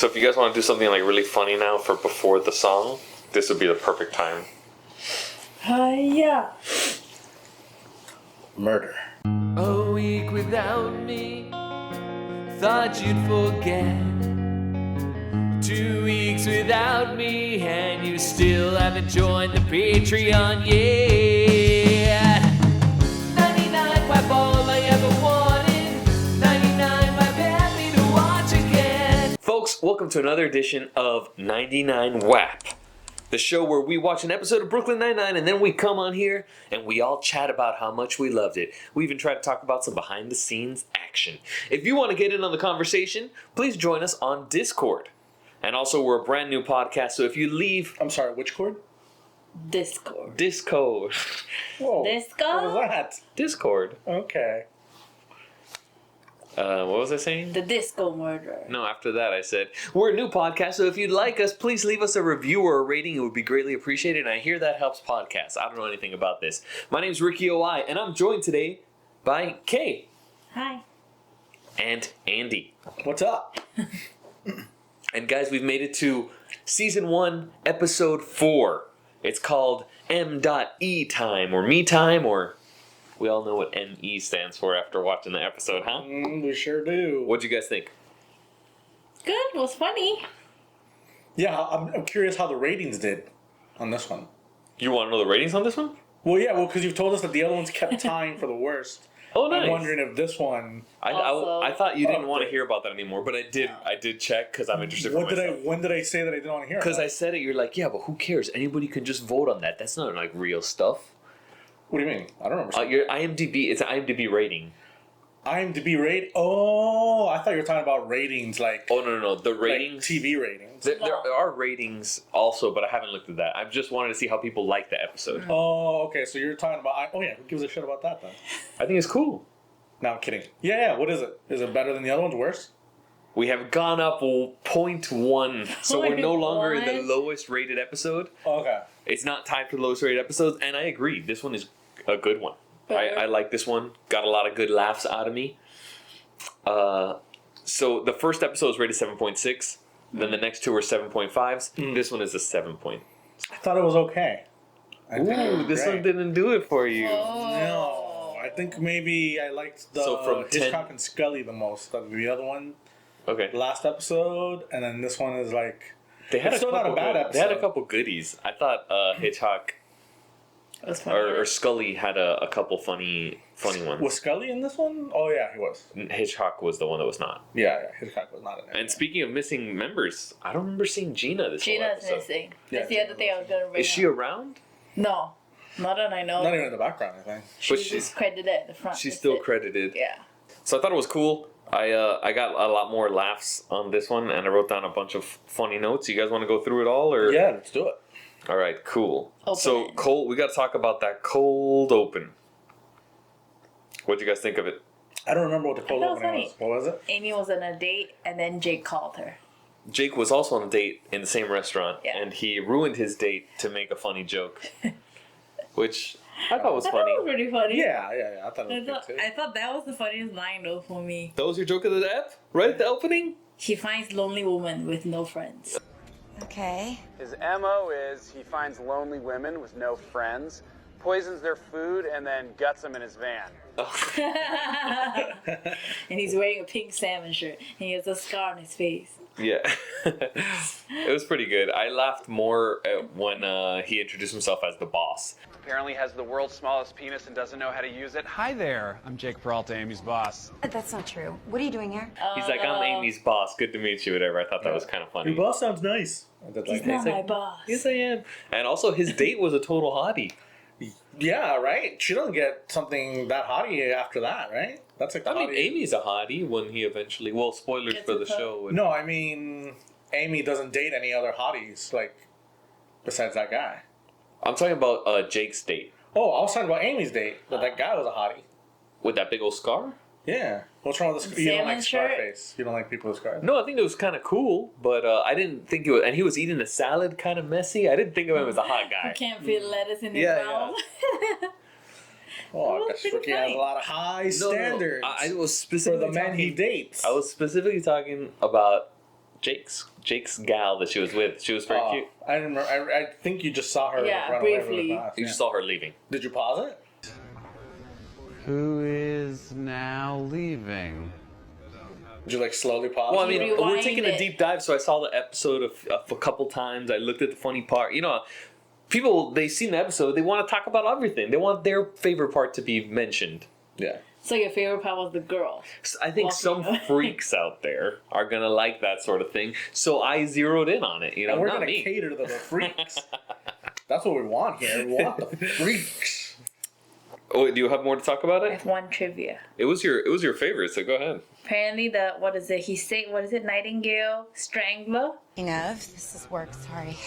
So if you guys want to do something like really funny now for before the song, this would be the perfect time. Hiya. Murder. A week without me, thought you'd forget. 2 weeks without me, and you still haven't joined the Patreon yet. 99 wipe all I ever wanted. 99 wipe happy to watch again. Folks, welcome to another edition of 99 WAP. The show where we watch an episode of Brooklyn Nine-Nine and then we come on here and we all chat about how much we loved it. We even try to talk about some behind-the-scenes action. If you want to get in on the conversation, please join us on Discord. And also, we're a brand new podcast, so if you leave... I'm sorry, which chord? Discord. Discord. Whoa. Discord? What was that? Discord. Okay. What was I saying? The Disco Murderer. No, after that I said, we're a new podcast, so if you'd like us, please leave us a review or a rating. It would be greatly appreciated, and I hear that helps podcasts. I don't know anything about this. My name's Ricky O.I., and I'm joined today by Kay. Hi. And Andy. What's up? And guys, we've made it to Season 1, Episode 4. It's called M.E Time, or Me Time, or... We all know what M.E stands for after watching the episode, huh? We sure do. What'd you guys think? Good. Was funny. Yeah, I'm curious how the ratings did on this one. You want to know the ratings on this one? Well, yeah, because you've told us that the other ones kept tying for the worst. Oh, nice. I'm wondering if this one... I thought you didn't want to hear about that anymore, but I did check because I'm interested for myself. When did I say that I didn't want to hear about it? Because I said it, you're like, yeah, but who cares? Anybody can just vote on that. That's not like real stuff. What do you mean? I don't remember. Your IMDb, it's an IMDb rating. IMDb rate? Oh, I thought you were talking about ratings like... Oh, no. The ratings... Like TV ratings. There are ratings also, but I haven't looked at that. I've just wanted to see how people like the episode. Oh, okay. So you're talking about... Oh, yeah. Who gives a shit about that, then? I think it's cool. No, I'm kidding. Yeah. What is it? Is it better than the other ones? Worse? We have gone up 0.1, so we're no longer in the 0.1? lowest rated episode. Okay. It's not tied for the lowest rated episodes, and I agree. This one is a good one. I like this one. Got a lot of good laughs out of me. So the first episode was rated 7.6. Then the next two were 7.5s. This one is a 7 point. I thought it was okay. I think it was This great. one didn't do it for you. No, I think maybe I liked the So from 10 Hitchcock and Scully the most. The other one, Okay. last episode, and then this one is like... They had It's a still not a couple bad good- They had a episode. couple goodies. I thought Hitchcock Was funny. or Scully had a couple funny ones. Was Scully in this one? Oh yeah, he was. Hitchcock was the one that was not. Yeah, Hitchcock was not in it. And speaking of missing members, I don't remember seeing Gina this whole Gina's episode. missing. Yeah, That's the other thing I was going to bring Is she up. around? No. Not that I know. Not even in the background, I think. She's she- just credited at the front. She's That's still it. credited. Yeah. So I thought it was cool. I got a lot more laughs on this one, and I wrote down a bunch of funny notes. You guys want to go through it all, or Yeah, let's do it. All right, cool. Open So it. cold. We got to talk about that cold open. What'd you guys think of it? I don't remember what the cold thought it was opening funny. was. What was it? Amy was on a date, and then Jake called her. Jake was also on a date in the same restaurant, Yeah. and he ruined his date to make a funny joke, which I thought was I thought funny. it was pretty funny. Yeah. I thought it was good too. I thought that was the funniest line, though, for me. That was your joke of the app, right at the opening. He finds lonely woman with no friends. Okay. His MO is he finds lonely women with no friends, poisons their food, and then guts them in his van. And he's wearing a pink salmon shirt. And he has a scar on his face. Yeah, it was pretty good. I laughed more when he introduced himself as the boss. Apparently has the world's smallest penis and doesn't know how to use it. Hi there, I'm Jake Peralta, Amy's boss. That's not true. What are you doing here? He's like, I'm Amy's boss. Good to meet you, whatever. I thought that was kind of funny. Your boss sounds nice. I did like He's not that. my boss. Yes, I am. And also, his date was a total hottie. Yeah, right? She doesn't get something that hottie after that, right? That's like the I mean, hottie. Amy's a hottie when he eventually... Well, spoilers Gets for a the cup. show. No, I mean, Amy doesn't date any other hotties, like, besides that guy. I'm talking about Jake's date. Oh, I was talking about Amy's date, but that guy was a hottie. With that big old scar? Yeah. What's wrong with the You don't Salmon like shirt? Scarface. You don't like people with scars. No, I think it was kind of cool, but I didn't think it was... And he was eating a salad kind of messy. I didn't think of him as a hot You guy. can't fit lettuce in his Yeah, mouth. Oh, I Well, guess pretty Ricky has funny. a lot of high No, standards I was for specifically the men he talking... dates. I was specifically talking about Jake's gal that she was with. She was very cute. I remember. I think you just saw her. Yeah, run away really briefly. fast. You Yeah. saw her leaving. Did you pause it? Who is now leaving? Did you like slowly pause? Well, I it? mean, we're Rewind taking a it. deep dive, so I saw the episode a couple times. I looked at the funny part. You know, people, they've seen the episode, they want to talk about everything. They want their favorite part to be mentioned. Yeah. So your favorite part was the girl. I think some Walking. freaks out there are going to like that sort of thing. So I zeroed in on it. You know, And we're not gonna me. cater to the freaks. That's what we want here. We want the freaks. Oh, do you have more to talk about I it? have one trivia. It was your favorite, so go ahead. Apparently, what is it? He said, what is it? Nightingale Strangler. Speaking of, this is work, sorry.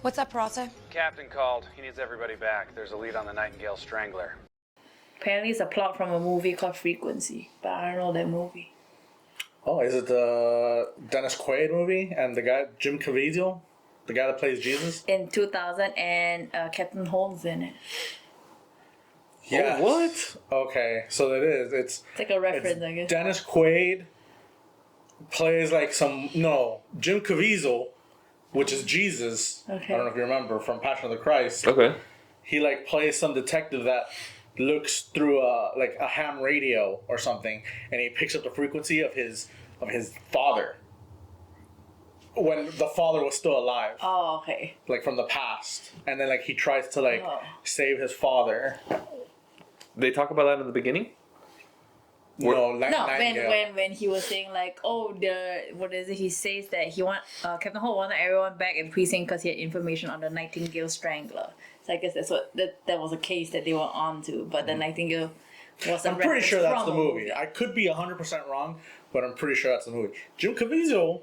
What's up, Peralta? Captain called. He needs everybody back. There's a lead on the Nightingale Strangler. Apparently, it's a plot from a movie called Frequency, but I don't know that movie. Oh, is it the Dennis Quaid movie and the guy Jim Caviezel, the guy that plays Jesus? In 2000, and Captain Holmes in it. Yes. Oh, what? Okay, so it is. It's It's like a reference, I guess. Dennis Quaid plays like Jim Caviezel, which is Jesus. Okay. I don't know if you remember from Passion of the Christ. Okay. He like plays some detective that looks through a ham radio or something, and he picks up the frequency of his father when the father was still alive, Oh, okay. like from the past, and then like he tries to Oh. save his father. They talk about that in the beginning? No, Nightingale. when he was saying like, what is it? He says that he Captain Holt wanted everyone back in precinct because he had information on the Nightingale Strangler. So I guess that was a case that they were on to, but the Nightingale was. I'm pretty sure that's the movie. I could be 100% wrong, but I'm pretty sure that's the movie. Jim Caviezel,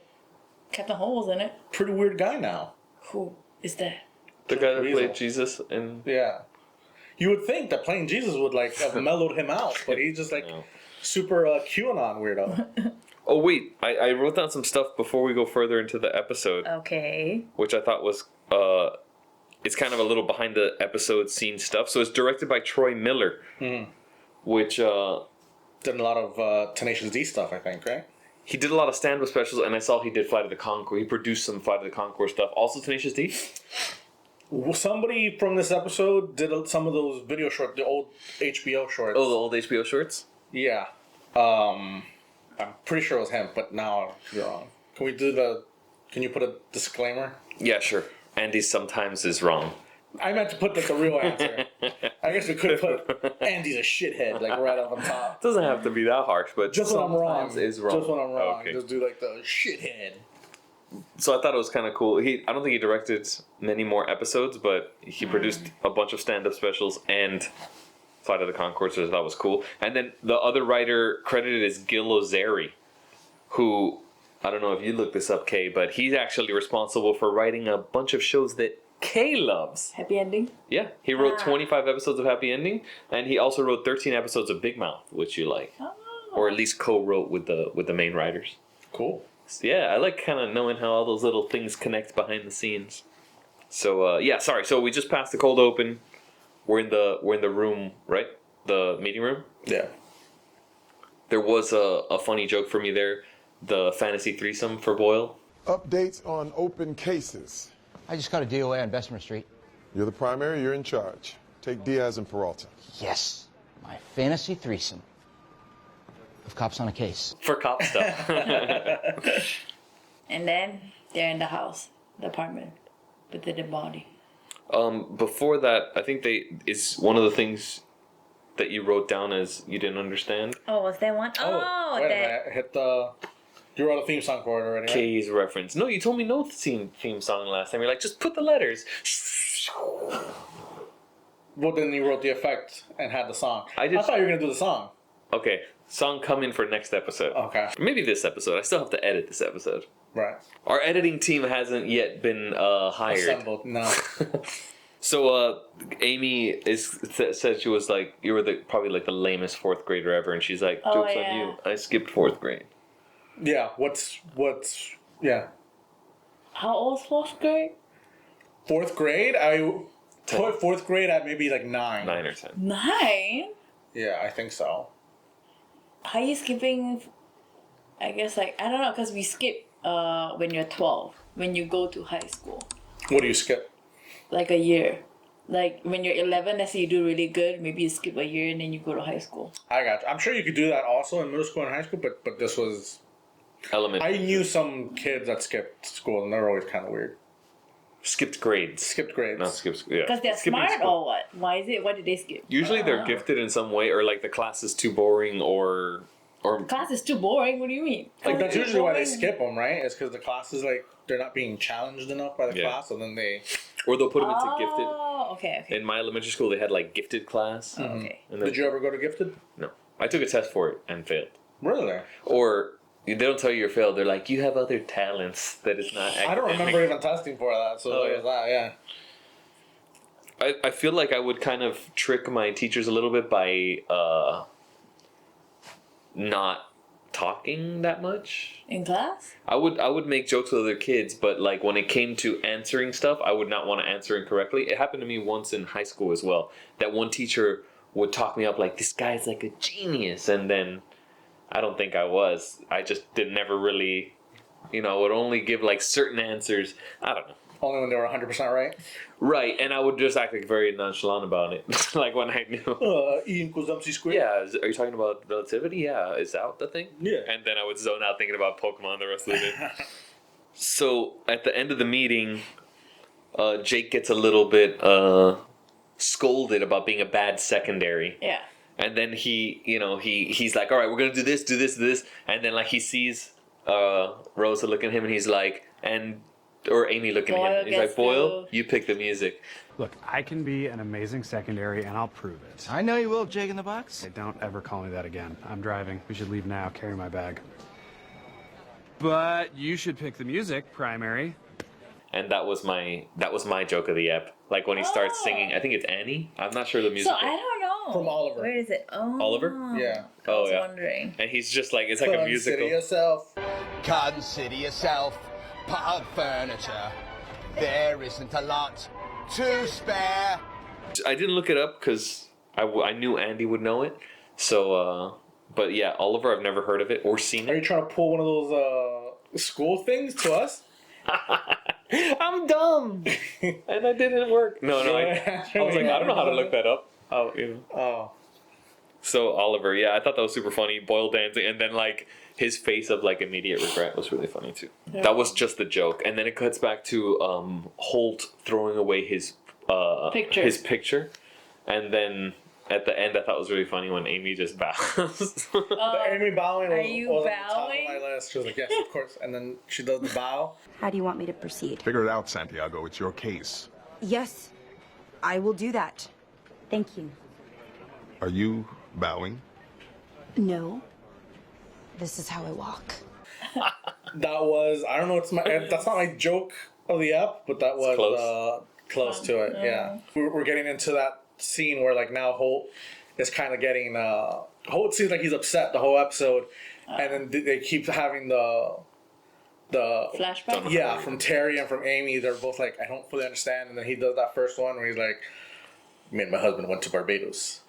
Captain Holt was in it. pretty weird guy now. Who is that? The guy that Caviezel. played Jesus in... Yeah. You would think that playing Jesus would have mellowed him out, but he's just No. super QAnon weirdo. Oh, wait. I wrote down some stuff before we go further into the episode, Okay. which I thought was... it's kind of a little behind the episode scene stuff. So it's directed by Troy Miller, which... Did a lot of Tenacious D stuff, I think, right? he did a lot of stand-up specials, and I saw he did Flight of the Conchords. He produced some Flight of the Conchords stuff. Also Tenacious D? Somebody from this episode did some of those video shorts, the old HBO shorts. Oh, the old HBO shorts? Yeah. I'm pretty sure it was him, but now I could be wrong. Can you put a disclaimer? Yeah, sure. Andy sometimes is wrong. I meant to put the real answer. I guess we could have put Andy's a shithead, right up on top. Doesn't have to be that harsh, but Just when I'm wrong. sometimes is wrong. Just when I'm wrong. Okay. Just do the shithead. So I thought it was kind of cool. I don't think he directed many more episodes, but he produced a bunch of stand-up specials and Flight of the Conchords, so that was cool. And then the other writer credited is Gil Ozeri, who, I don't know if you looked this up, Kay, but he's actually responsible for writing a bunch of shows that Kay loves. Happy ending. Yeah, he wrote 25 episodes of Happy Ending, and he also wrote 13 episodes of Big Mouth, which you like, or at least co-wrote with the main writers. Cool. So yeah, I like kind of knowing how all those little things connect behind the scenes. So yeah, sorry. So we just passed the cold open. We're in the room, right? The meeting room. Yeah. There was a funny joke for me there. The fantasy threesome for Boyle. Updates on open cases. I just got a DOA on Bessemer Street. You're the primary, you're in charge. Take Diaz and Peralta. Yes, my fantasy threesome of cops on a case. For cop stuff. And then they're in the house, the apartment, with the dead body. Before that, I think it's one of the things that you wrote down as you didn't understand. Oh, was there one? Oh, wait a that. minute. Hit the... You wrote a theme song for it already, right? Kay's reference. No, you told me no theme song last time. You're like, just put the letters. Well, then you wrote the effect and had the song. I thought you were going to do the song. Okay, song coming for next episode. Okay. Maybe this episode. I still have to edit this episode. Right. Our editing team hasn't yet been hired. Assembled. No. So Amy said she was like, you were probably like the lamest fourth grader ever, and she's like, joke's on you. I skipped fourth grade. Yeah. Yeah. How old was fourth grade? Fourth grade? I put fourth grade at maybe 9. 9 or 10. 9? Yeah, I think so. How are you skipping? I guess like I don't know, cause we skip when you're 12 when you go to high school, What do you skip? like a year. Like when you're 11, let's say you do really good, maybe you skip a year and then you go to high school. I got you. I'm sure you could do that also in middle school and high school, but this was. Elementary. I knew some kids that skipped school, and they're always kind of weird. Skipped grades. Skipped grades. Not skipped. Yeah. Cause they're Skipping smart school. or what? Why is it? Why did they skip? Usually they're gifted in some way, or like the class is too boring, or Class is too boring. What do you mean? Like that's Too usually why they boring? skip them, right? It's because the class is like they're not being challenged enough by the Yeah. class, and then they. or they'll put them into gifted. Oh, okay. In my elementary school, they had like gifted class. Okay. And then, Did you ever go to gifted? No, I took a test for it and failed. Really? Or they don't tell you you're failed. They're like, you have other talents that is not. I don't academic." remember even testing for that, so Oh, there yeah. was that. Yeah. I feel like I would kind of trick my teachers a little bit by not talking that much. In class? I would make jokes with other kids, but like when it came to answering stuff, I would not want to answer incorrectly. It happened to me once in high school as well. That one teacher would talk me up like, this guy's like a genius, and then I don't think I was. I just did never really, I would only give like certain answers. I don't know. Only when they were 100% right. Right, and I would just act like very nonchalant about it, like when I knew. E equals MC squared. Yeah, are you talking about relativity? Yeah, is that the thing? Yeah. And then I would zone out thinking about Pokemon the rest of the day. So at the end of the meeting, Jake gets a little bit scolded about being a bad secondary. Yeah. And then he's like, all right, we're gonna do this, do this, do this, and then like he sees Rosa look at him, and he's like, or Amy looking at Boyle him. He's like, gets Boyle, to- you pick the music. Look, I can be an amazing secondary, and I'll prove it. I know you will, Jake in the box. Hey, don't ever call me that again. I'm driving. We should leave now. Carry my bag. But you should pick the music, primary. And that was my joke of the ep. Like when he starts singing, I think it's Annie. I'm not sure the music. So I don't know. From Oliver. Where is it? Oh. Oliver? Yeah. I was yeah. wondering. And he's just like, it's like a musical. Consider yourself. Consider yourself part of furniture. There isn't a lot to spare. I didn't look it up because I knew Andy would know it. So, but yeah, Oliver, I've never heard of it or seen Are you it. trying to pull one of those school things to us? I'm dumb, and that didn't work. No, I was like, I don't know how to look that up. Oh, Oh. So Oliver, yeah, I thought that was super funny. Boyle dancing, and then like his face of like immediate regret was really funny too. That was just the joke, and then it cuts back to Holt throwing away his picture, and then at the end I thought it was really funny when Amy just bows. The Amy bowing Are was, you was on the top of bowing? my list. She was like, yes, of course. And then she does the bow. How do you want me to proceed? Figure it out, Santiago. It's your case. Yes, I will do that. Thank you. Are you bowing? No. This is how I walk. That was, I don't know, that's not my joke of the ep, but that was close to it. Yeah. We're getting into that scene where like now Holt is kind of getting, Holt seems like he's upset the whole episode. And then they keep having the Flashback? Yeah, from Terry and from Amy, they're both like, I don't fully understand. And then he does that first one where he's like, me and my husband went to Barbados.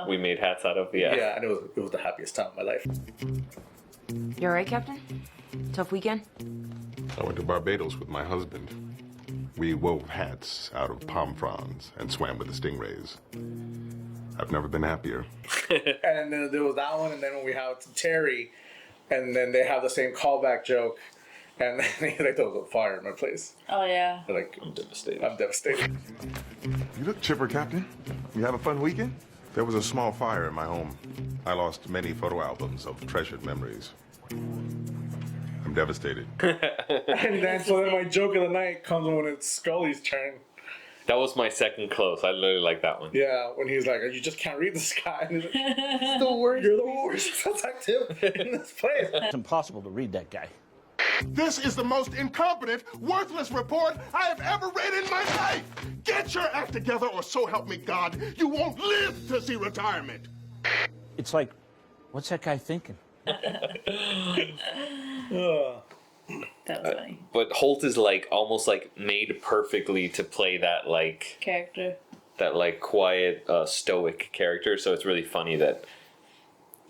We made hats out of Yeah, and it was the happiest time of my life. You alright, Captain? Tough weekend? I went to Barbados with my husband. We wove hats out of palm fronds and swam with the stingrays. I've never been happier. And then there was that one, and then when we have Terry, and then they have the same callback joke, and then he's like, there was a fire in my place. Oh yeah. They're like, I'm devastated. I'm devastated. You look chipper, Captain. You have a fun weekend? There was a small fire in my home. I lost many photo albums of treasured memories. I'm devastated. And then so then my joke of the night comes when it's Scully's turn. That was my second close. I literally like that one. Yeah, when he's like, you just can't read the sky. And he's like, it's the worst. You're the worst detective in this place. It's impossible to read that guy. This is the most incompetent, worthless report I have ever read in my life. Get your act together, or so help me God, you won't live to see retirement. It's like, what's that guy thinking? That was funny. But Holt is like almost like made perfectly to play that like Character. quiet stoic character. So it's really funny that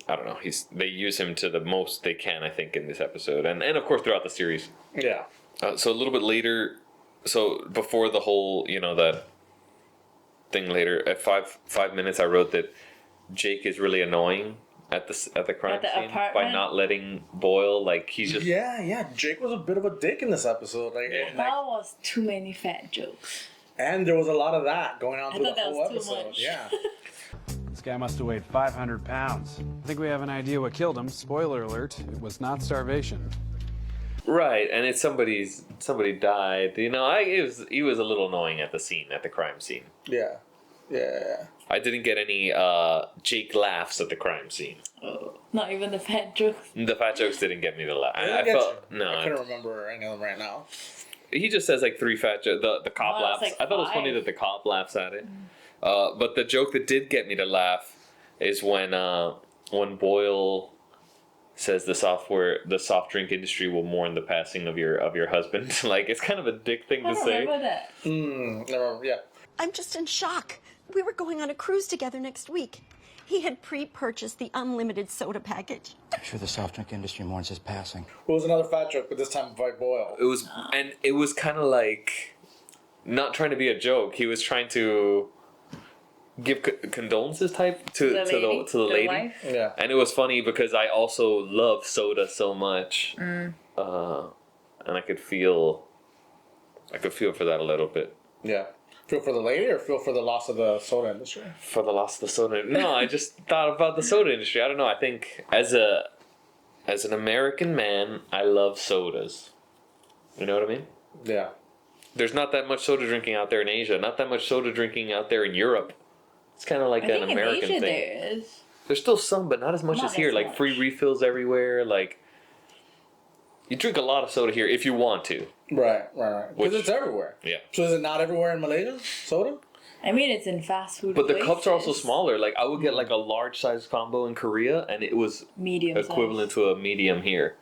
I don't know. They use him to the most they can, I think, in this episode, and of course throughout the series. Yeah. So a little bit later, so before the whole, that thing later, at 5 minutes, I wrote that Jake is really annoying at the crime scene apartment? by not letting Boyle, like, he's just... Yeah. Jake was a bit of a dick in this episode. That was too many fat jokes. And there was a lot of that going on through the thought that whole was too episode. much. Yeah. This guy must have weighed 500 pounds. I think we have an idea what killed him. Spoiler alert, it was not starvation. Right, and it's somebody died. He was a little annoying at the crime scene. Yeah. I didn't get any Jake laughs at the crime scene. Oh, not even the fat jokes. The fat jokes didn't get me to laugh. I couldn't remember any of them right now. He just says like 3 fat jokes. The cop laughs. like I thought it was 5. funny that the cop laughs at it. But the joke that did get me to laugh is when Boyle says the soft drink industry will mourn the passing of your husband. Like, it's kind of a dick thing to say. Remember that? Yeah. I'm just in shock. We were going on a cruise together next week. He had pre-purchased the unlimited soda package. I'm sure the soft drink industry mourns his passing. It was another fat joke, but this time by Boyle. It was kind of like not trying to be a joke. He was trying to give condolences type to the lady. Wife? Yeah. And it was funny because I also love soda so much, and I could feel for that a little bit. Yeah. Feel for the lady or feel for the loss of the soda industry? For the loss of the soda. No, I just thought about the soda industry. I don't know. I think as an American man, I love sodas. You know what I mean? Yeah. There's not that much soda drinking out there in Asia. Not that much soda drinking out there in Europe. It's kind of like an American in Asia thing. There is. There's still some, but not as much as here. Like free refills everywhere. Like, you drink a lot of soda here if you want to. Right. Because it's everywhere. Yeah. So is it not everywhere in Malaysia? Soda? I mean, it's in fast food. But the cups are also places. smaller. Like, I would get like a large size combo in Korea, and it was Medium equivalent to a medium here.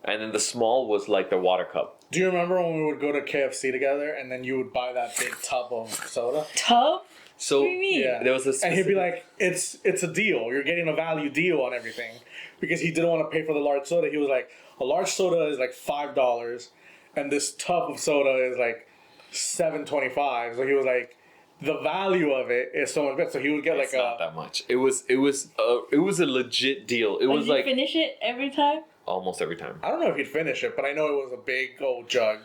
And then the small was like the water cup. Do you remember when we would go to KFC together and then you would buy that big tub of soda? Tub? So what do you mean? Yeah. There was this, and he'd be like, "It's a deal. You're getting a value deal on everything," because he didn't want to pay for the large soda. He was like, "A large soda is like $5, and this tub of soda is like $7.25." So he was like, "The value of it is so much better." So he would get it's not that much. It was a legit deal. It was did like you finish it every time? almost every time. I don't know if he'd finish it, but I know it was a big old jug.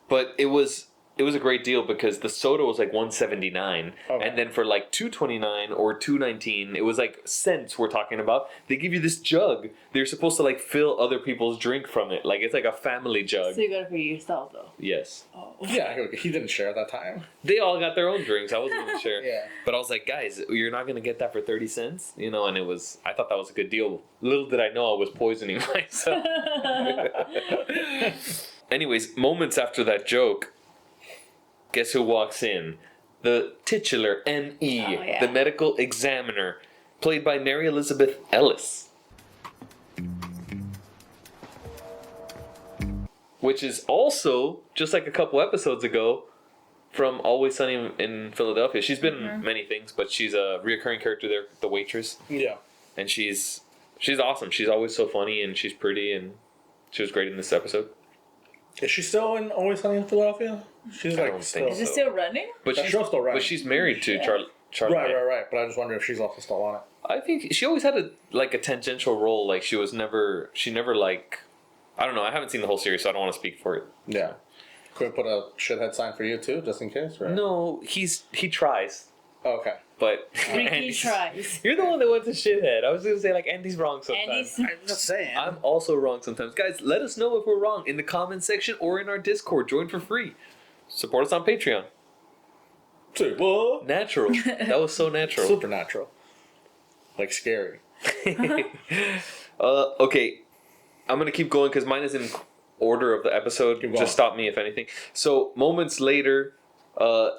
But it was a great deal because the soda was like $1.79, and then for like $2.29 or $2.19, it was like cents we're talking about. They give you this jug. They're supposed to like fill other people's drink from it. Like, it's like a family jug. So you got it for yourself though. Yes. Oh. Yeah, he didn't share that time. They all got their own drinks. I wasn't even sure. Yeah. But I was like, guys, you're not gonna get that for 30 cents, And I thought that was a good deal. Little did I know I was poisoning myself. Anyways, moments after that joke, guess who walks in? The titular M.E., the medical examiner, played by Mary Elizabeth Ellis. Which is also, just like a couple episodes ago, from Always Sunny in Philadelphia. She's been in many things, but she's a reoccurring character there, the waitress. Yeah. And she's awesome. She's always so funny, and she's pretty, and she was great in this episode. Is she still in Always Sunny in Philadelphia? She's I like don't still. think Is it still running? But That show's still running. But she's married to Charlie. Right. But I just wonder if she's also still on it. I think she always had a tangential role. Like, she never like, I don't know. I haven't seen the whole series, so I don't want to speak for it. Yeah. Could we put a shithead sign for you too, just in case? Right? No, he tries. Okay. But Ricky tries. You're the one that went to shithead. I was gonna say, like, Andy's wrong sometimes. I'm just saying. I'm also wrong sometimes. Guys, let us know if we're wrong in the comment section or in our Discord. Join for free. Support us on Patreon. Say what? Natural. That was so natural. Supernatural. Like scary. Okay. I'm gonna keep going because mine is in order of the episode. Just stop me if anything. So moments later,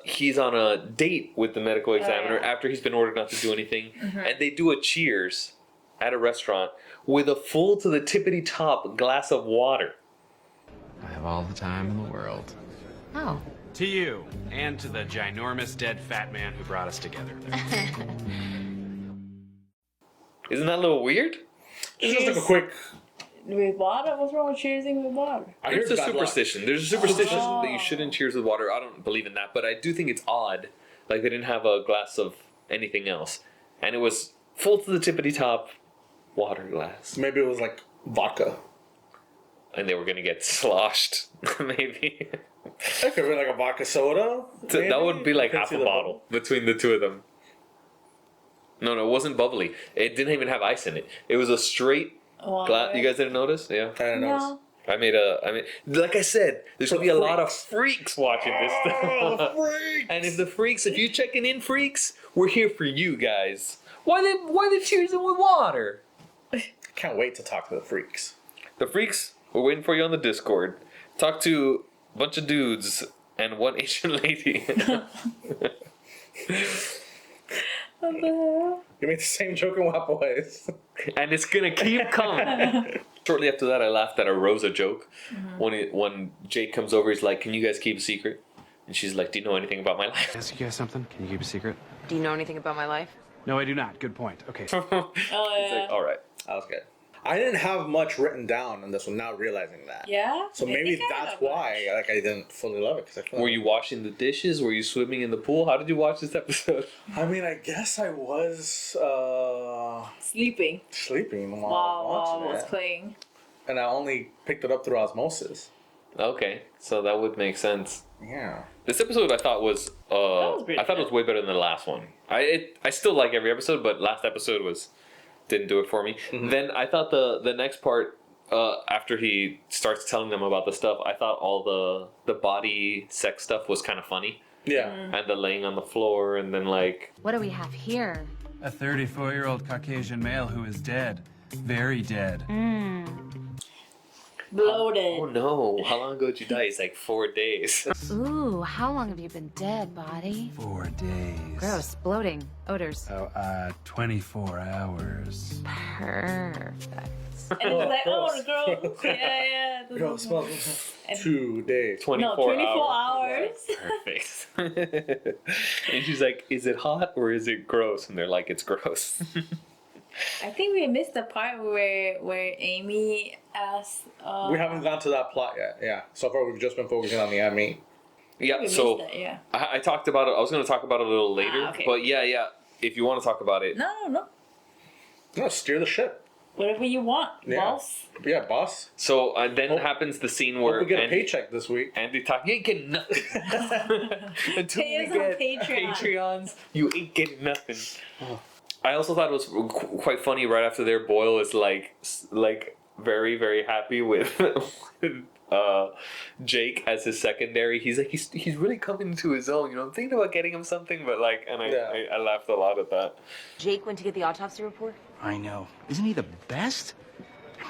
he's on a date with the medical examiner after he's been ordered not to do anything, and they do a cheers at a restaurant with a full to the tippity top glass of water. I have all the time in the world. Oh. To you, and to the ginormous dead fat man who brought us together. Isn't that a little weird? It's just like a quick. With water? What's wrong with cheersing with water? There's a superstition. There's a superstition that you shouldn't cheers with water. I don't believe in that, but I do think it's odd. Like they didn't have a glass of anything else, and it was full to the tippity top water glass. Maybe it was like vodka. And they were gonna get sloshed, maybe. That could be like a vodka soda. So that would be like half a bottle between the two of them. No, it wasn't bubbly. It didn't even have ice in it. It was a straight glass. You guys didn't notice? Yeah. I didn't notice. I mean, like I said, there's gonna be a lot of freaks watching this stuff. Freaks. And if you're checking in, freaks, we're here for you guys. Why they cheersing with water? Can't wait to talk to the freaks. The freaks, we're waiting for you on the Discord. Talk to a bunch of dudes and one Asian lady. What the hell? You made the same joke in what ways? And it's gonna keep coming. Shortly after that, I laughed at a Rosa joke. When Jake comes over, he's like, "Can you guys keep a secret?" And she's like, "Do you know anything about my life?" Ask you guys something? Can you keep a secret? Do you know anything about my life? No, I do not. Good point. Okay. Oh yeah. He's like, "All right." That was good. I didn't have much written down in this one. Now realizing that. Yeah. So maybe that's why I didn't fully love it. Cause Were you washing the dishes? Were you swimming in the pool? How did you watch this episode? I mean, I guess I was Sleeping sleeping while while I watching was it, playing. and I only picked it up through osmosis. Okay, so that would make sense. Yeah. This episode I thought was pretty I thought it was way better than the last one. I still like every episode, but last episode didn't do it for me. Mm-hmm. Then I thought the next part after he starts telling them about the stuff, I thought all the body sex stuff was kind of funny. Yeah. And the laying on the floor and then like What do we have here? A 34-year-old Caucasian male who is dead. Very dead. Bloated. oh no, how long ago did you die? It's like 4 days. Ooh, how long have you been dead, body? 4 days. Gross, bloating, odors. 24 hours. Perfect. And it's like, oh, the girl. Yeah. Girl smells 2 days. 24 hours. Perfect. And she's like, "Is it hot or is it gross?" And they're like, "It's gross." I think we missed the part where Amy asked. We haven't gone to that plot yet. Yeah. So far, we've just been focusing on the Emmy. Yeah, We so missed it, yeah. I talked about it. I was going to talk about it a little later, okay. but yeah. If you want to talk about it, No. No, steer the ship. Whatever you want, Yeah. boss. Yeah, boss. so then happens the scene Hope where we get a Andy, paycheck this week. Andy talk. You ain't getting nothing until Pay we us on get Patreon. Patreons. You ain't getting nothing. I also thought it was quite funny. Right after their Boyle is like very very happy with Jake as his secondary. He's like he's really coming into his own. You know, I'm thinking about getting him something, but like, and I laughed a lot at that. Jake went to get the autopsy report? I know. Isn't he the best?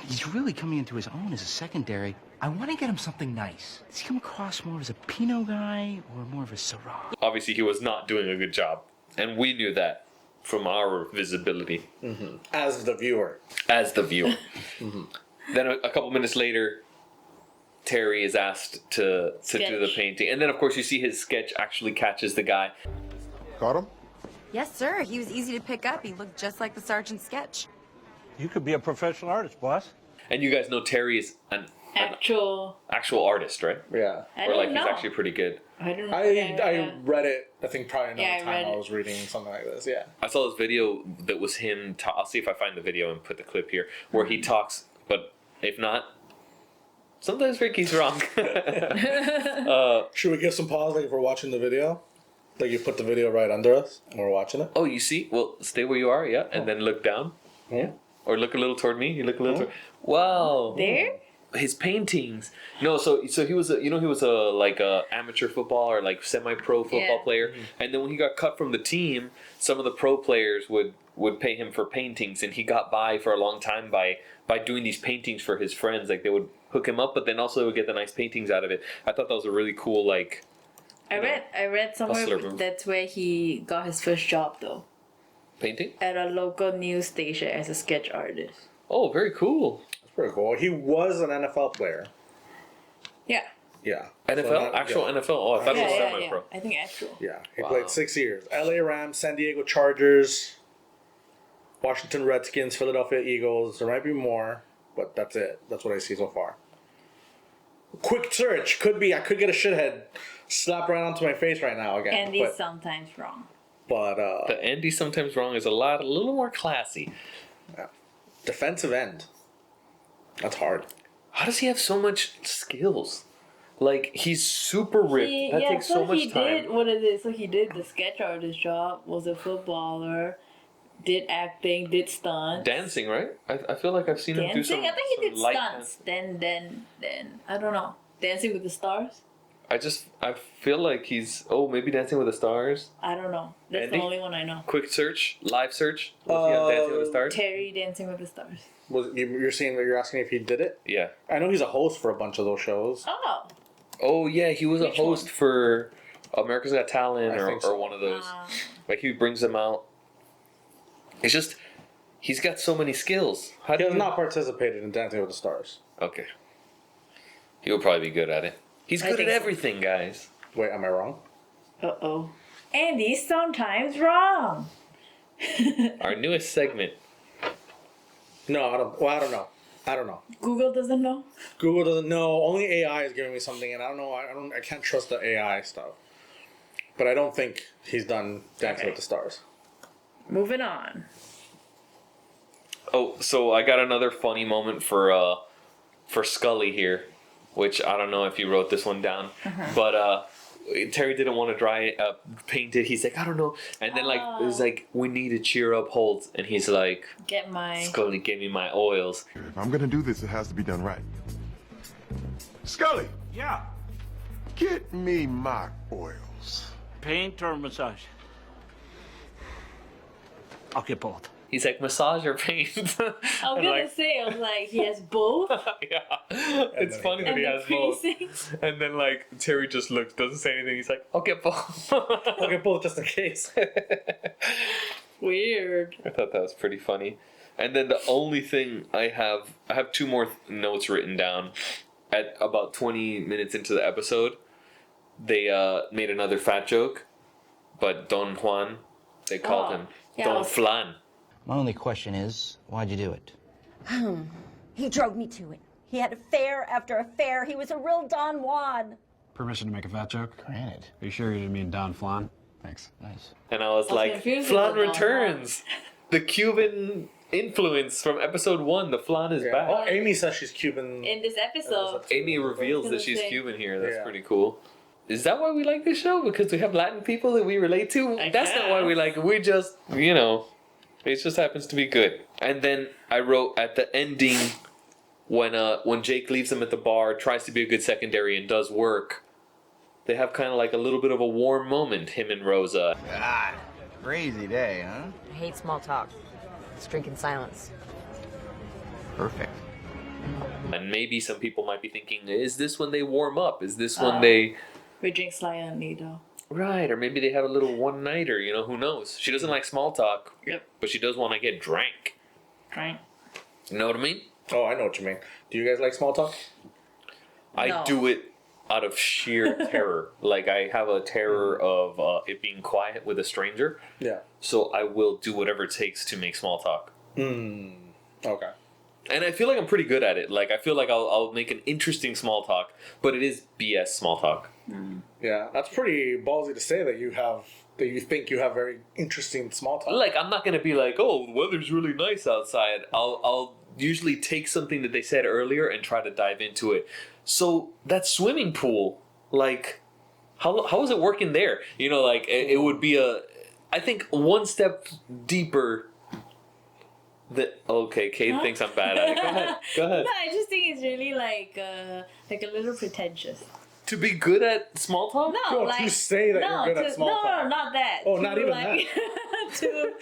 He's really coming into his own as a secondary. I want to get him something nice. Does he come across more as a Pinot guy or more of a Syrah? Obviously, he was not doing a good job, and we knew that from our visibility As the viewer. as the viewer. Then a couple minutes later, Terry is asked to do the Sketch. painting, and then of course you see his sketch actually catches the guy. Caught him? Yes, sir. He was easy to pick up. He looked just like the sergeant's sketch. You could be a professional artist, boss. And you guys know Terry is an Actual. actual artist, right? Yeah. I Or like don't he's know. actually pretty good. I don't. I read it, I think probably another Yeah, I time read I it. was reading something like this. Yeah. I saw this video that was him. I'll see if I find the video and put the clip here where he talks. But if not, sometimes Ricky's wrong. Should we give some pause like if we're watching the video? Like you put the video right under us and we're watching it? Oh, you see? Well, stay where you are, yeah, and then look down. Yeah. Or look a little toward me. You look a little toward. Wow. There? His paintings. No, so he was a amateur football or like semi-pro football Yeah. player, and then when he got cut from the team, some of the pro players would pay him for paintings, and he got by for a long time by doing these paintings for his friends. Like they would hook him up, but then also they would get the nice paintings out of it. I thought that was a really cool like. I read somewhere hustler move. that's where he got his first job though. Painting? At a local news station as a sketch artist. Oh, very cool. That's pretty cool. He was an NFL player. Yeah. Yeah. NFL? So not- Actual yeah. NFL? Oh, I thought it was semi-pro. I think actual. Yeah. He Wow. played 6 years. LA Rams, San Diego Chargers. Washington Redskins, Philadelphia Eagles. There might be more, but that's it. That's what I see so far. Quick search. Could be. I could get a shithead slapped right onto my face right now again. Andy's sometimes wrong. But the Andy sometimes wrong is a little more classy. Yeah. Defensive end. That's hard. How does he have so much skills? Like, he's super ripped. That takes so much time. So he did the sketch artist job, was a footballer, did acting, did stunts. Dancing, right? I feel like I've seen him do some. I think he did light stunts. Then I don't know. Dancing with the Stars? I feel like he's maybe Dancing with the Stars. I don't know. That's Andy? the only one I know. Quick search, live search. Was he on Dancing with the Stars? Terry Dancing with the Stars. You're saying that you're asking if he did it? Yeah. I know he's a host for a bunch of those shows. Oh. Oh yeah, he was Which a host one? for America's Got Talent I think so. or one of those. Like he brings them out. It's just he's got so many skills. How He do has you not participated in Dancing with the Stars. Okay. He'll probably be good at it. He's I good at think so. everything, guys. Wait, am I wrong? Uh-oh. Andy's sometimes wrong. Our newest segment. No, I don't. Well, I don't know. I don't know. Google doesn't know? Google doesn't know. Only AI is giving me something, and I don't know. I can't trust the AI stuff. But I don't think he's done Dancing with the Stars. Moving on. Oh, so I got another funny moment for Scully here, which I don't know if you wrote this one down, but Terry didn't want to paint it. He's like, I don't know, and then it was like, we need to cheer up Holt, and he's like, Get my... Scully, give me my oils. If I'm gonna do this, it has to be done right. Scully, Yeah. get me my oils. Paint or massage? I'll get both. He's like, massage or paint? I was gonna say, I was like, he has both. Yeah, it's funny that And he the has both. creasing. And then Terry just looks, doesn't say anything. He's like, I'll get both. I'll get both just in case. Weird. I thought that was pretty funny. And then the only thing I have two more notes written down. At about 20 minutes into the episode, they made another fat joke, but Don Juan, they called him Don Flan. My only question is, why'd you do it? He drove me to it. He had affair after affair. He was a real Don Juan. Permission to make a fat joke? Granted. Are you sure you didn't mean Don Flan? Thanks. Nice. And I was like, confused Flan with the Don returns. The Cuban influence from episode 1. The Flan is back. Oh, Amy says she's Cuban. In this episode. Amy reveals that she's Interesting. Cuban here. That's Yeah. pretty cool. Is that why we like this show? Because we have Latin people that we relate to? That's not why we like it. We just, it just happens to be good. And then I wrote at the ending, when Jake leaves him at the bar, tries to be a good secondary and does work, they have kind of like a little bit of a warm moment, him and Rosa. God, crazy day, huh? I hate small talk. Let's drink in silence. Perfect. And maybe some people might be thinking, is this when they warm up? Is this when they... We drink slightly though. Right, or maybe they have a little one-nighter, who knows? She doesn't like small talk, Yep. but she does want to get drank. Right. You know what I mean? Oh, I know what you mean. Do you guys like small talk? I No. do it out of sheer terror. Like, I have a terror of it being quiet with a stranger, Yeah. so I will do whatever it takes to make small talk. Okay. And I feel like I'm pretty good at it. Like, I feel like I'll make an interesting small talk, but it is BS small talk. Yeah, that's pretty ballsy to say that you think you have very interesting small talk. Like, I'm not going to be like, oh, the weather's really nice outside. I'll usually take something that they said earlier and try to dive into it. So, that swimming pool, like, how is it working there? It would be I think one step deeper. Okay, Kate thinks I'm bad at it. Go ahead. No, I just think it's really like a little pretentious. To be good at small talk? No, to say that you're good at small talk. No, not that. Oh, To, not even like, to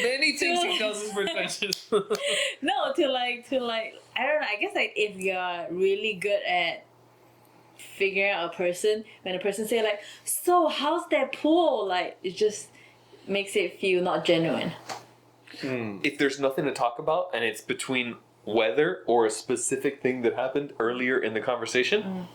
Many things he does is pretentious. no, to like I don't know. I guess like if you're really good at figuring out a person, when a person say like, "So how's that pool?" Like it just makes it feel not genuine. If there's nothing to talk about and it's between weather or a specific thing that happened earlier in the conversation,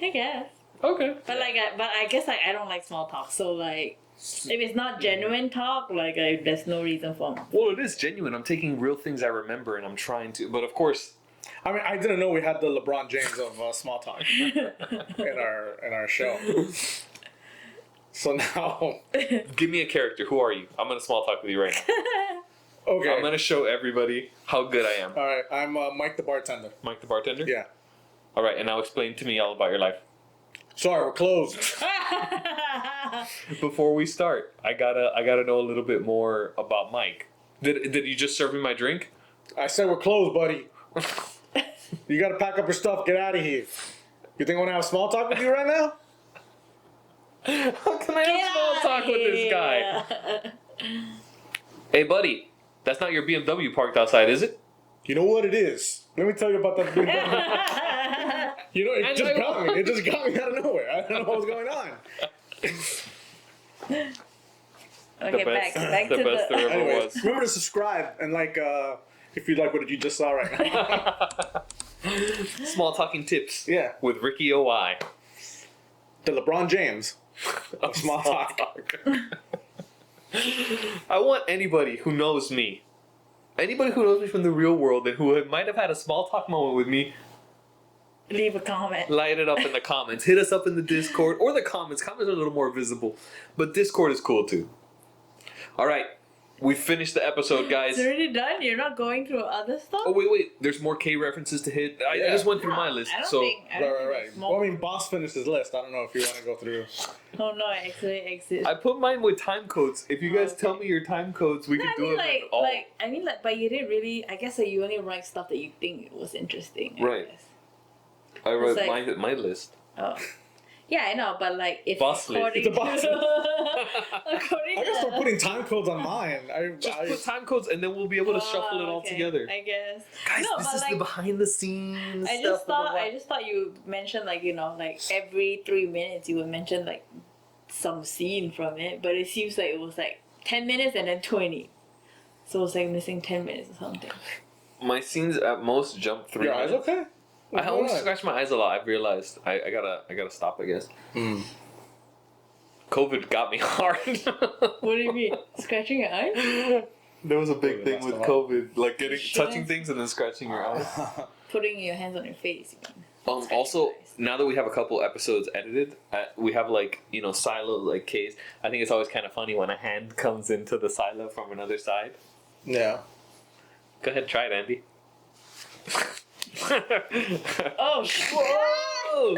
I guess. okay. But I guess like I don't like small talk. So like If it's not genuine talk, like there's no reason for. Well, it is genuine. I'm taking real things I remember and I'm trying to. But of course, I mean, I didn't know we had the LeBron James of small talk in our show. So now, give me a character. Who are you? I'm gonna small talk with you right now. Okay. I'm gonna show everybody how good I am. All right, I'm Mike the bartender. Mike the bartender? Yeah. All right, and now explain to me all about your life. Sorry, we're closed. Before we start, I gotta know a little bit more about Mike. Did you just serve me my drink? I said we're closed, buddy. You gotta pack up your stuff. Get out of here. You think I want to have small talk with you right now? How can I have small talk with this guy? Hey, buddy, that's not your BMW parked outside, is it? You know what it is? Let me tell you about that BMW. You know, it just got me. It just got me out of nowhere. I don't know what was going on. Okay, back the to best there ever Anyways, was. remember to subscribe and like if you like what you just saw right now. Small talking tips. Yeah. With Ricky O.I. The LeBron James of small talk. I want anybody who knows me from the real world and who might have had a small talk moment with me, leave a comment. light it up in the comments. Hit us up in the Discord or the comments. Comments are a little more visible, but Discord is cool too. All right, we finished the episode, guys. It's already done? You're not going through other stuff? Oh, wait. There's more K references to hit. I just went through my list. I don't So think. I don't think Right. there's more. Well, I mean, Boss finished his list. I don't know if you want to go through. Oh no, it actually exists. I put mine with time codes. If you guys tell me your time codes, we can do it with all. But you didn't really. I guess you only write stuff that you think was interesting. Right. Guess. I wrote It's my list. Oh. Yeah, I know, but like if Boss list. according It's a boss to according I gotta start to putting time codes on mine. Just put time codes and then we'll be able to shuffle it all okay, together. I guess. Guys, No, this but is the like, behind the scenes I stuff. just blah, blah, blah. thought you mentioned like every 3 minutes you would mention like some scene from it, but it seems like it was like 10 minutes and then 20. So it's like missing 10 minutes or something. My scenes at most jump 3 Your eyes minutes. okay? I always scratch my eyes a lot. I've realized I gotta stop. I guess. COVID got me hard. What do you mean? Scratching your eyes? There was a big thing with COVID, like touching Shouldn't- things and then scratching your eyes. Putting your hands on your face. You mean. Also, now that we have a couple episodes edited, we have silo like case. I think it's always kind of funny when a hand comes into the silo from another side. Yeah. Go ahead, try it, Andy. Oh, Whoa!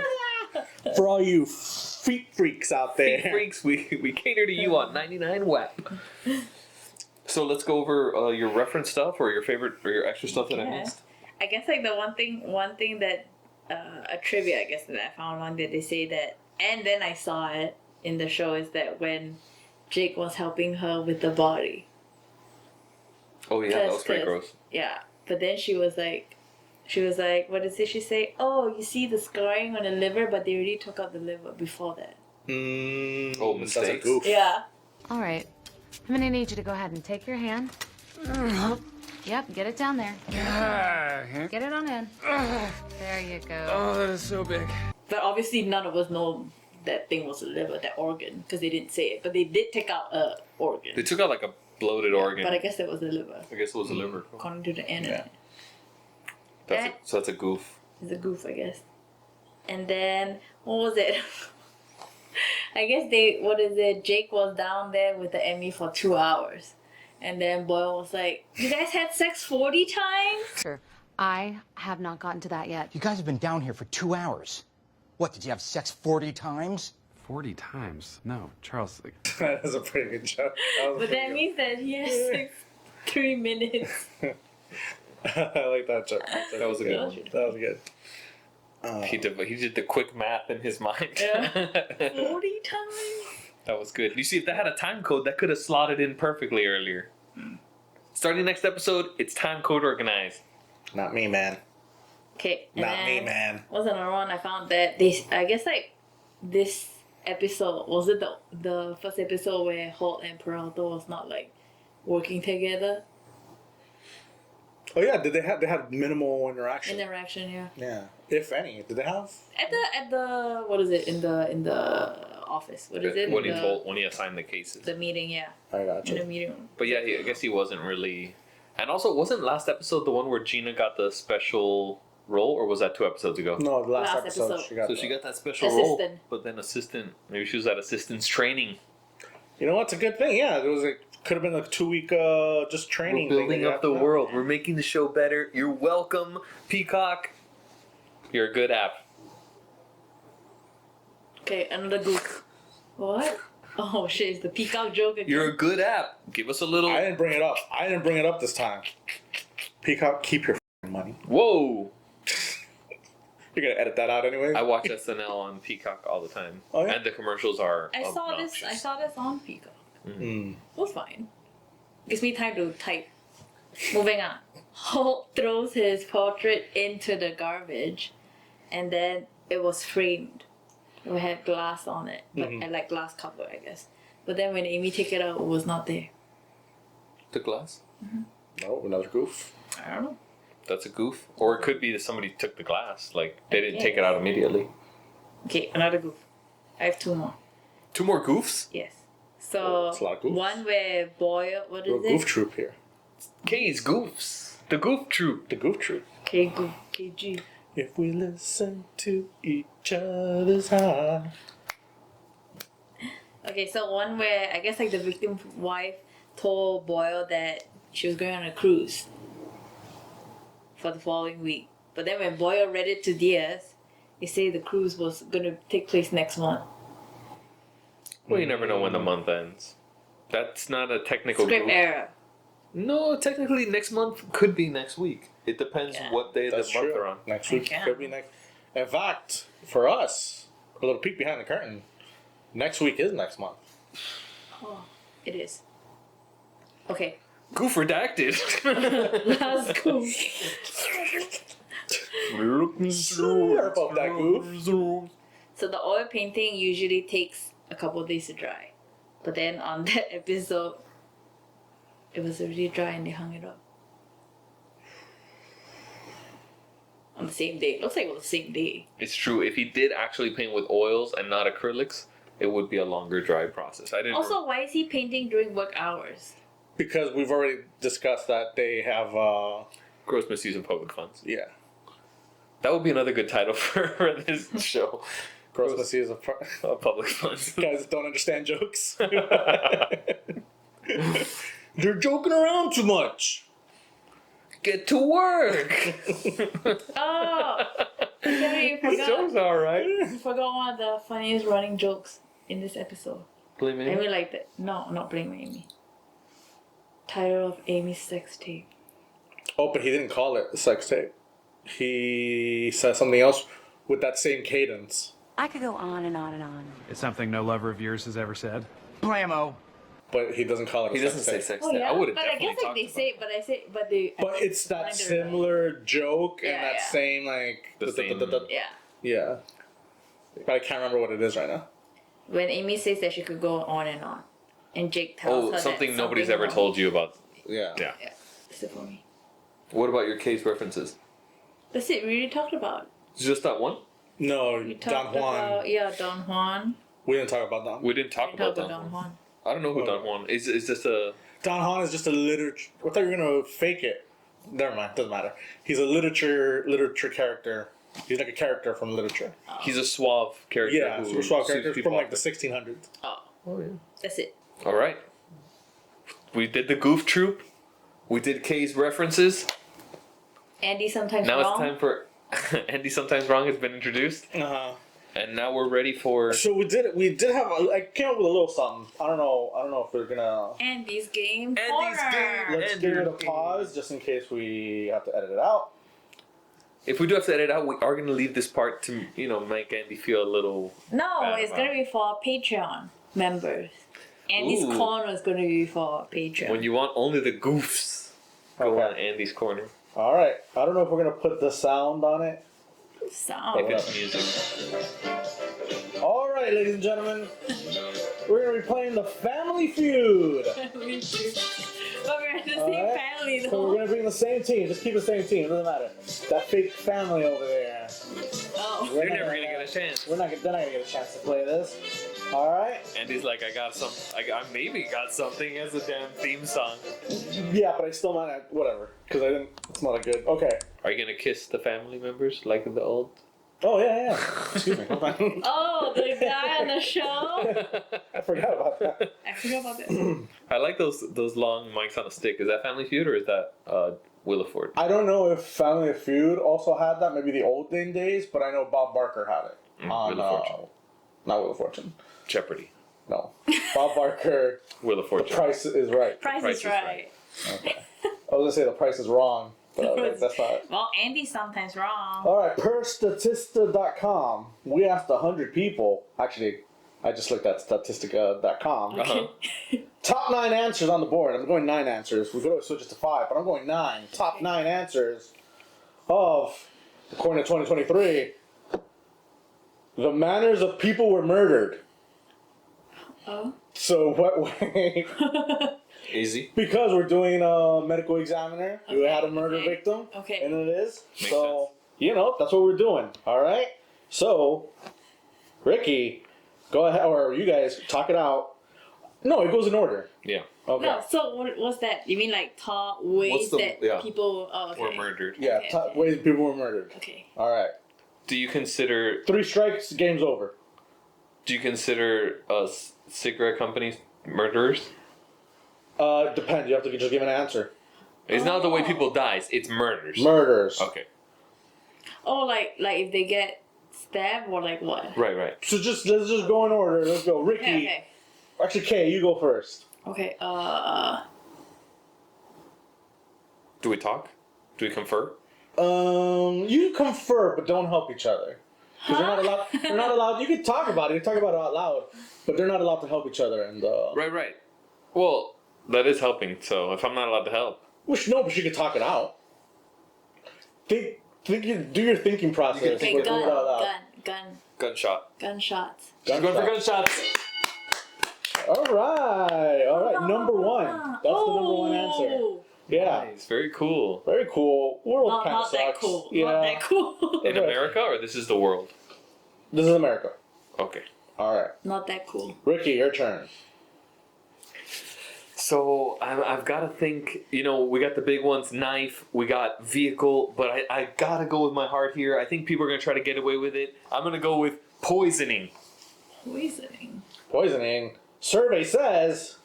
For all you feet freaks out there. Feet freaks, we cater to you on 99 WAP. So let's go over your reference stuff or your favorite or your extra stuff that I missed. I guess like the one thing that a trivia I guess that I found one that they say that, and then I saw it in the show, is that when Jake was helping her with the body. Oh yeah, that was pretty gross. Yeah, but then she was like, what did she say? Oh, you see the scarring on the liver, but they already took out the liver before that. Oh, mistakes. That's a goof. Yeah. All right. I'm gonna need you to go ahead and take your hand. Yep, get it down there. Get it on in. There you go. Oh, that is so big. But obviously none of us know that thing was a liver, that organ, because they didn't say it. But they did take out a organ. They took out like a bloated organ. But I guess it was the liver, I guess it was a liver. according to the internet. So that's a goof. It's a goof, I guess. And then, what was it? I guess Jake was down there with the Emmy for 2 hours. And then Boyle was like, you guys had sex 40 times? Sure. I have not gotten to that yet. You guys have been down here for 2 hours. What, did you have sex 40 times? 40 times? No, Charles. That was a pretty good joke. But that means that he has sex 3 minutes. I like that joke. That was a good one. That was good. He did the quick math in his mind. Yeah. 40 times? That was good. You see, if that had a time code, that could have slotted in perfectly earlier. Starting next episode, it's time code organized. Not me, man. Okay. Not me, man. Was another one I found that I guess like this episode, was it the first episode where Holt and Peralta was not like working together? Oh yeah, they had minimal interaction. Interaction, yeah. Yeah. If any, did they have? At the what is it in the office? What is it? When he assigned the cases. The meeting, yeah. I got In the meeting room. But yeah, I guess he wasn't really. And also, wasn't last episode the one where Gina got the special role, or was that 2 episodes ago? No, the last Last episode. episode. She got that special Assistant. role, but then assistant. Maybe she was at assistant's training. You know what's a good thing? Yeah, it was could have been a 2-week just training. We're thing building that you up have the to do. world. We're making the show better. You're welcome, Peacock. You're a good app. Okay, another goof. What? Oh shit! It's the peacock joke again. You're a good app. Give us a little. I didn't bring it up. I didn't bring it up this time. Peacock, keep your money. Whoa. You're gonna edit that out anyway. I watch SNL on Peacock all the time. Oh, yeah? And the commercials are I saw obnoxious. this on Peacock. Mm. It was fine. Gives me time to type. Moving on. Hulk throws his portrait into the garbage, and then it was framed. It had glass on it, but and like glass cover, I guess. But then when Amy took it out, it was not there. The glass? No, another goof. I don't know. That's a goof. Or it could be that somebody took the glass. Like, they didn't take it out immediately. Okay, another goof. I have 2 more. 2 more goofs? Yes. So That's a lot of goofs. one where Boyle, what is We're a it? goof troop here. K's goofs. The goof troop. The goof troop. K goof, KG. If we listen to each other's heart. Okay, so one where I guess like the victim's wife told Boyle that she was going on a cruise for the following week. But then when Boyle read it to Diaz, he said the cruise was gonna take place next month. Well, you never know when the month ends. That's not a technical Script goof. error. No, technically next month could be next week. It depends what day of the That's month true. they're on. Next week Okay. could be next. In fact, for us, a little peek behind the curtain. Next week is next month. Oh, it is. Okay. Goof redacted. Last goof. Sorry about that goof. So the oil painting usually takes a couple of days to dry. But then on that episode, it was already dry and they hung it up. On the same day. Looks like it was the same day. It's true. If he did actually paint with oils and not acrylics, it would be a longer dry process. I didn't. Also, why is he painting during work hours? Because we've already discussed that they have, gross misuse of public funds. yeah. That would be another good title for this show. Gross misuse of Public funds. guys don't understand jokes. They're joking around too much. Get to work. Oh! You This joke's forgot, alright. you forgot one of the funniest running jokes in this episode. Blame Amy it. liked it. No, not blame Amy. Title of Amy's sex tape. Oh, but he didn't call it the sex tape. He said something else with that same cadence. I could go on and on and on. It's something no lover of yours has ever said. Blammo. But he doesn't call it a He sex doesn't tape. say sex Oh tape. yeah, I would have but I definitely guess like talked they about say, but they. But it's that Kinda similar joke and Yeah, that yeah. same like The same- Yeah. yeah. But I can't remember what it is right now. When Amy says that she could go on, and Jake tells her something that nobody's something ever wrong. told you about. Yeah. Yeah. Yeah, that's it for me. What about your case references? That's it. We already talked about. Just that one? No, We Don talked Juan. about Don Juan. We didn't talk about Don. We didn't talk We about talked Don about Juan. Don Juan. I don't know who Oh. Don Juan is. Is this a? Don Juan is just a literature. I thought you were gonna fake it. Never mind. Doesn't matter. He's a literature character. He's like a character from literature. He's a suave character. Yeah, who super suave suits character people from like up. the 1600s. Oh yeah. That's it. All right. We did the goof troop. We did K's references. Andy sometimes Now wrong. it's time for Andy Sometimes Wrong has been introduced, Uh-huh. and now we're ready for. So we did have. I came up with a little something. I don't know if we're gonna. Andy's game Andy's corner. game. Let's give it a pause just in case we have to edit it out. If we do have to edit out, we are going to leave this part to make Andy feel a little. No, bad it's about gonna be for our Patreon members. Andy's Ooh. corner is gonna be for our Patreon. When you want only the goofs, go Okay. on Andy's corner. All right. I don't know if we're gonna put the sound on it. Sound. If it's music. All right, ladies and gentlemen, we're gonna be playing the Family Feud. But we're the same family So though. we're gonna bring the same team. Just keep the same team. It doesn't matter. That fake family over there. Oh. You're never gonna get a chance. They're not gonna get a chance to play this. All right. Andy's like, I maybe got something as a damn theme song. Yeah, but I still might not. Whatever. Because I didn't. It's not a good. Okay. Are you gonna kiss the family members like in the old? Oh yeah. Excuse me. Hold on. Oh, the guy on the show. I forgot about that. I forgot about that. I like those long mics on a stick. Is that Family Feud or is that Williford? I don't know if Family Feud also had that. Maybe the olden days, but I know Bob Barker had it on. Wheel of Fortune. Not Wheel of Fortune. Jeopardy. No. Bob Barker. Wheel of Fortune. The Price is Right. Price is right. Okay. I was gonna say The Price is Wrong, but I was like, that's not. Well, Andy's sometimes wrong. All right, per Statista.com, we asked 100 people. Actually, I just looked at Statistica.com. Uh-huh. Top 9 answers on the board. I'm going 9 answers. We could always switch it to 5, but I'm going 9. Top 9 answers of, according to 2023, the manners of people were murdered. Oh. So what way? Easy. Because we're doing a medical examiner who had a murder victim. Okay. And it is. Makes So, you know, that's what we're doing. All right? So, Ricky, go ahead, or you guys, talk it out. No, it goes in order. Yeah. Okay. No, so what's that? You mean like top ways that people were murdered? Yeah, Okay, top okay. ways people were murdered. Okay. All right. Do you consider 3 strikes, game's over. Do you consider cigarette companies murderers? Depends. You have to just give an answer. It's not the way people dies. It's murders. Murders. Okay. Oh, like if they get stabbed or like what? Right. So let's just go in order. Let's go. Ricky. Okay. Actually, Kay, you go first. Okay. Do we talk? Do we confer? You confer, but don't help each other. Because they're not allowed. They're not allowed. You can talk about it. You can talk about it out loud, but they're not allowed to help each other. And Right. Well, that is helping. So if I'm not allowed to help, no, but you can talk it out. Do your thinking process. Okay, but do it out loud. gunshot. Gunshots. She's going for gunshots. All right. Number 1. That's the number 1 answer. Yeah. Nice. Very cool. Very cool. World kind of Not sucks. that cool. Yeah. Not that cool. In America, or this is the world? This is America. Okay. All right. Not that cool. Ricky, your turn. So I've got to think. You know, we got the big ones: knife. We got vehicle. But I gotta go with my heart here. I think people are gonna try to get away with it. I'm gonna go with poisoning. Poisoning. Survey says.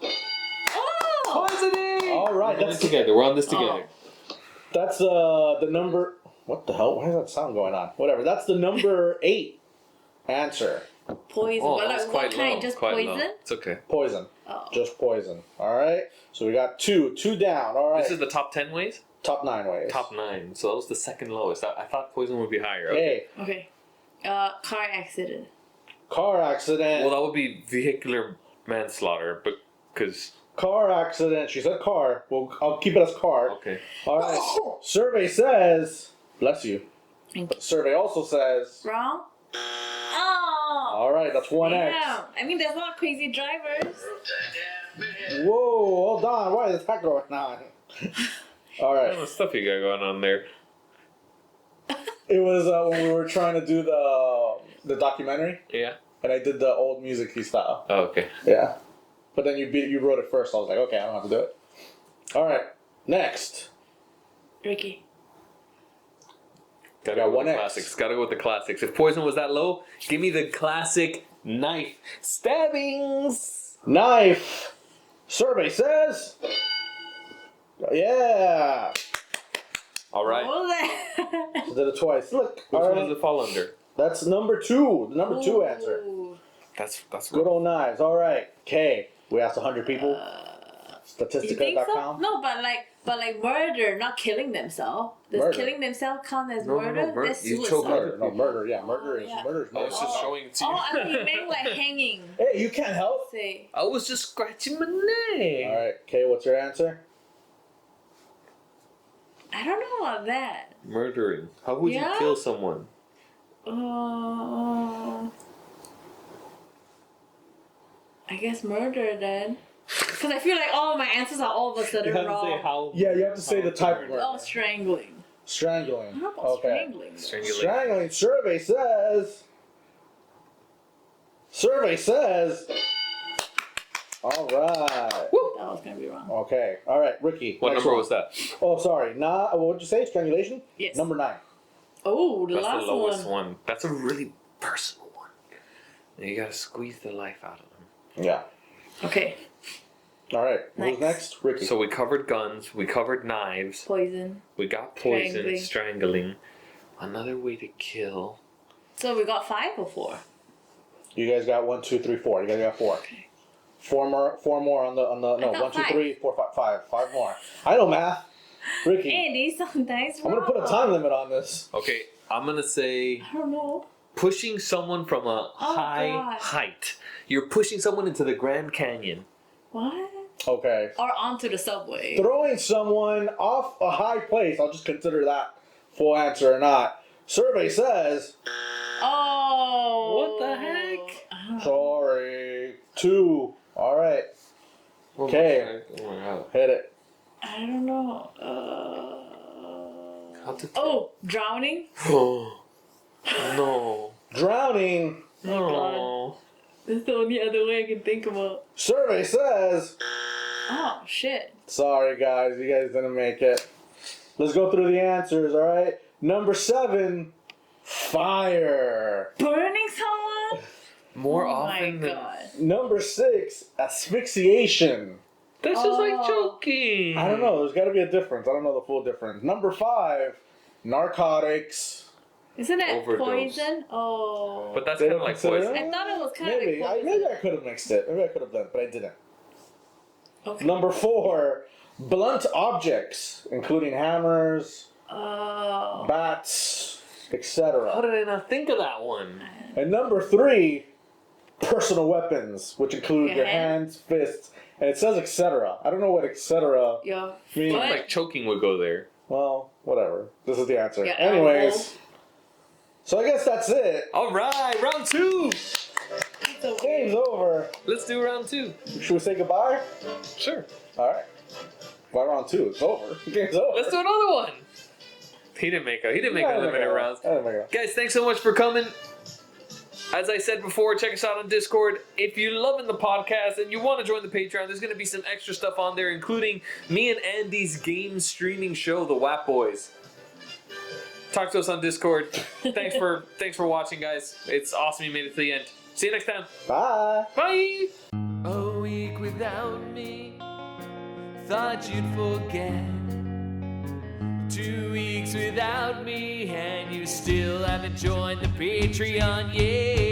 Oh! Poisoning. All right. We're in this together. We're on this together. That's the number. What the hell? Why is that sound going on? Whatever. That's the number 8 answer. Poison. Oh, But that was like, quite what kind? low. Just Quite poison? low. It's okay. Poison. Oh. Just poison. All right. So we got 2 down. All right. This is the top 10 ways. Top 9 ways. Top 9. So that was the second lowest. I thought poison would be higher. Okay. Hey, Okay. Car accident. car accident. Well, that would be vehicular manslaughter, but because. Car accident. She said car. Well, I'll keep it as car. Okay. All right. Survey says. Bless you. Thank you. Survey also says. Wrong? Oh! All right. That's 1X. Damn. I mean, there's not crazy drivers. Whoa. Hold on. Why is that going on? All What right. kind of stuff you got going on there? It was when we were trying to do the documentary, Yeah. and I did the old music style. Oh, okay. Yeah. But then you wrote it first. So I was like, okay, I don't have to do it. All right. Next. Ricky. Gotta go with the classics. Gotta go with the classics. If poison was that low, give me the classic knife stabbings. Knife. Survey says. Yeah. All right. What was that? I did it twice. Look. Which all one right. does it fall under? That's number 2. The number 2 answer. Ooh. That's Good old knives. All right. Okay. We asked 100 people. You think so? Statistica.com. No, but like murder, not killing themselves. Does Murder. killing themselves count as No, murder? murder. That's You suicide. chose Murder. No, murder. Yeah, murder is yeah. murder is I murder. was just showing it to you. Oh, I thought you meant like hanging. Hey, you can't help. Say. I was just scratching my neck. All right. Okay. What's your answer? I don't know about that. Murdering. How would you Yeah? kill someone? I guess murder then. Because I feel like all of my answers are all of a sudden wrong. how. Yeah, you have to say the type of word. Oh, strangling. Strangling. How about Okay. strangling? Strangling. Survey says. All right. That was gonna be wrong. Okay. All right, Ricky. What next number one. was that? Oh, sorry. What would you say? Strangulation? Yes. Number 9. Oh, the That's last the lowest one. one. That's a really personal one. You gotta squeeze the life out of them. Yeah. Okay. All right. Who's next? Ricky. So we covered guns. We covered knives. Poison. We got poison, strangling. Another way to kill. So we got 5 or 4? You guys got 1, 2, 3, 4. You guys got 4. Okay. 4 more on the no, 1, 2, 3, 4, 5. 5 more. I know math. Ricky. Andy, sometimes I'm gonna put a time limit on this. Okay, I'm gonna say I don't know. pushing someone from a high God. height. You're pushing someone into the Grand Canyon. What? Okay. Or onto the subway. Throwing someone off a high place. I'll just consider that full answer or not. Survey says. Oh. What the heck? Sorry. 2. All right. Okay. Hit it. I don't know. Drowning? Oh. No. Drowning. No. That's the only other way I can think about. Survey says. Oh, shit. Sorry, guys. You guys didn't make it. Let's go through the answers, all right? Number 7, fire. Burning someone? More oh often my than... God. Number 6, asphyxiation. That's just like choking. I don't know. There's got to be a difference. I don't know the full difference. Number 5, narcotics. Isn't that Overdose. poison? Oh. But that's They kind of don't like consider poison. that? I thought it was kind Maybe. of like poison. Maybe I could have mixed it. Maybe I could have done it, but I didn't. Okay. Number 4, blunt objects, including hammers, Oh. bats, How etc. did I not think of that one? And number 3, personal weapons, which include Your your hand? hands, fists, and it says etc. I don't know what etc. Your means. foot? Like choking would go there. Well, whatever. This is the answer. Your Anyways, elbow. so I guess that's it. All right, round 2. Game's over. Let's do round 2. Should we say goodbye? Sure. All right. By round 2, it's over. Game's over. Let's do another one. He didn't make a limited rounds. I didn't make it. Guys, thanks so much for coming. As I said before, check us out on Discord. If you're loving the podcast and you want to join the Patreon, there's going to be some extra stuff on there, including me and Andy's game streaming show, The WAP Boys. Talk to us on Discord. Thanks for watching, guys. It's awesome you made it to the end. See you next time. Bye. Bye. A week without me, thought you'd forget. 2 weeks without me, and you still haven't joined the Patreon yet.